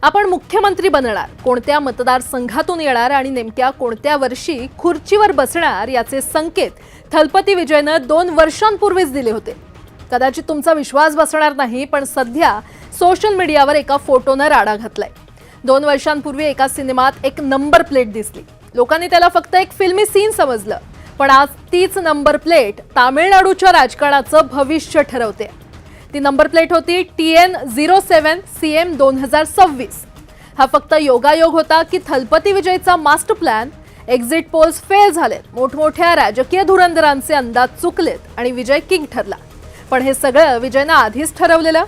आपण मुख्यमंत्री बनणार, कोणत्या मतदारसंघातून येणार आणि नेमक्या कोणत्या वर्षी खुर्चीवर बसणार याचे संकेत थलपती विजयनं 2 वर्षांपूर्वीच दिले होते। कदाचित तुमचा विश्वास बसणार नाही, पण सध्या सोशल मीडियावर एका फोटोनं राडा घातलाय। 2 वर्षांपूर्वी एका सिनेमात एक नंबर प्लेट दिसली। लोकांनी त्याला फक्त एक फिल्मी सीन समजलं, पण आज तीच नंबर प्लेट तामिळनाडूच्या राजकारणाचं भविष्य ठरवते। ती नंबर प्लेट होती TN07 CM 2026। हा फक्त योगायोग होता की थलपती विजयचा master plan? Exit polls fail झालेत, मोठमोठ्या राजकीय धुरंधरांचे अंदाज चुकलेत आणि विजय किंग ठरला। पण हे सगळं विजयनं आधीच ठरवलेलं?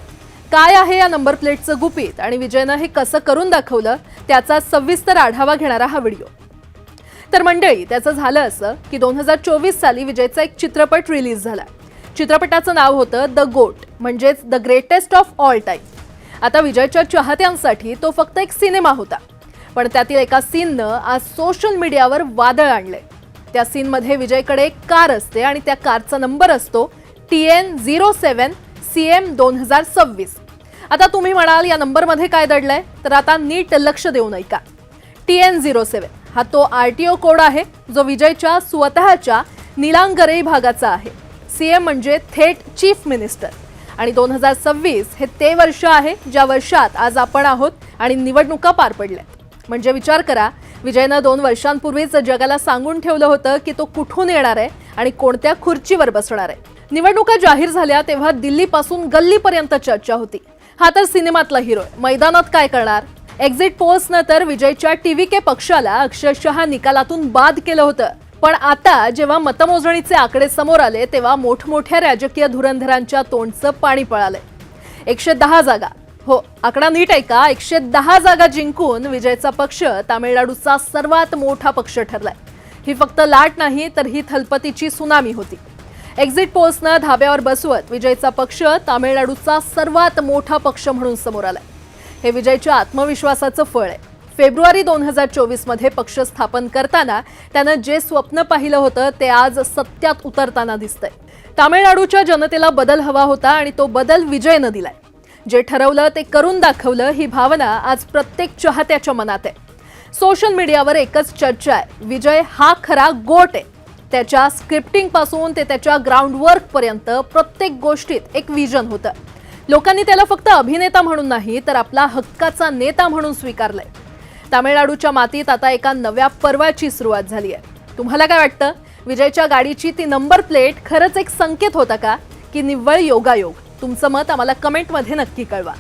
काय आहे या नंबर प्लेटचं गुपित आणि विजयनं हे कसं करून दाखवलं, त्याचा सविस्तर आढावा घेणारा हा व्हिडिओ। तर मंडळी, त्याचं झालं असं की 2024 साली विजयचा एक चित्रपट रिलीज झाला। चित्रपटाचं नाव होतं द गोट, म्हणजेच the greatest of all time. आता विजयच्या चाहत्यांसाठी तो फक्त एक सिनेमा होता, पण त्यातील एका सीननं आज सोशल मीडियावर वादळ आणले। त्या सीनमध्ये विजयकडे एक कार असते आणि त्या कारचा नंबर असतो TN07 CM 2026। आता तुम्ही म्हणाल, या नंबरमध्ये काय दडलंय? तर आता नीट लक्ष देऊन ऐका। TN07 हा तो RTO कोड आहे जो विजयच्या स्वतःच्या निलांगरे भागाचा आहे। CM म्हणजे थेट चीफ मिनिस्टर आणि 2026 हे ते वर्ष आहे ज्या वर्षात आज आपण आहोत आणि निवडणुका पार पडल्यात। म्हणजे विचार करा, विजयनं 2 वर्षांपूर्वीच जगाला सांगून ठेवलं होतं की तो कुठून येणार आहे आणि कोणत्या खुर्चीवर बसणार आहे। निवडणुका जाहीर झाल्या तेव्हा दिल्लीपासून गल्लीपर्यंत चर्चा होती, हा तर सिनेमातला हिरो आहे, मैदानात काय करणार? एक्झिट पोल्सनं तर विजयच्या TVK पक्षाला अक्षरशः निकालातून बाद केलं होतं। पण आता जेव्हा मतमोजणीचे आकडे समोर आले तेव्हा मोठमोठ्या राजकीय धुरंधरांच्या तोंडचं पाणी पळालंय। 110 जागा, हो आकडा नीट ऐका, 110 जागा जिंकून विजयचा पक्ष तामिळनाडूचा सर्वात मोठा पक्ष ठरलाय। ही फक्त लाट नाही, तर ही थलपतीची सुनामी होती। एक्झिट पोल्सनं धाब्यावर बसवत विजयचा पक्ष तामिळनाडूचा सर्वात मोठा पक्ष म्हणून समोर आलाय। हे विजयच्या आत्मविश्वासाचं फळ आहे। फेब्रुवारी 2024 मध्ये पक्ष स्थापन करताना त्यानं जे स्वप्न पाहिलं होतं ते आज सत्यात उतरताना दिसतंय। तामिळनाडूच्या जनतेला बदल हवा होता आणि तो बदल विजयनं दिलाय। जे ठरवलं ते करून दाखवलं, ही भावना आज प्रत्येक चाहत्याच्या मनात आहे। सोशल मीडियावर एकच चर्चा आहे, विजय हा खरा गोट आहे। त्याच्या स्क्रिप्टिंग पासून ते त्याच्या ग्राउंड वर्क पर्यंत प्रत्येक गोष्टीत एक विजन होतं। लोकांनी त्याला फक्त अभिनेता म्हणून नाही, तर आपला हक्काचा नेता म्हणून स्वीकारलंय। तामिळनाडूच्या मातीत आता एका नव्या पर्वाची सुरुवात झाली आहे। तुम्हाला काय वाटतं, विजयच्या गाडीची ती नंबर प्लेट खरंच एक संकेत होता का, की निव्वळ योगायोग? तुमचं मत आम्हाला कमेंटमध्ये नक्की कळवा।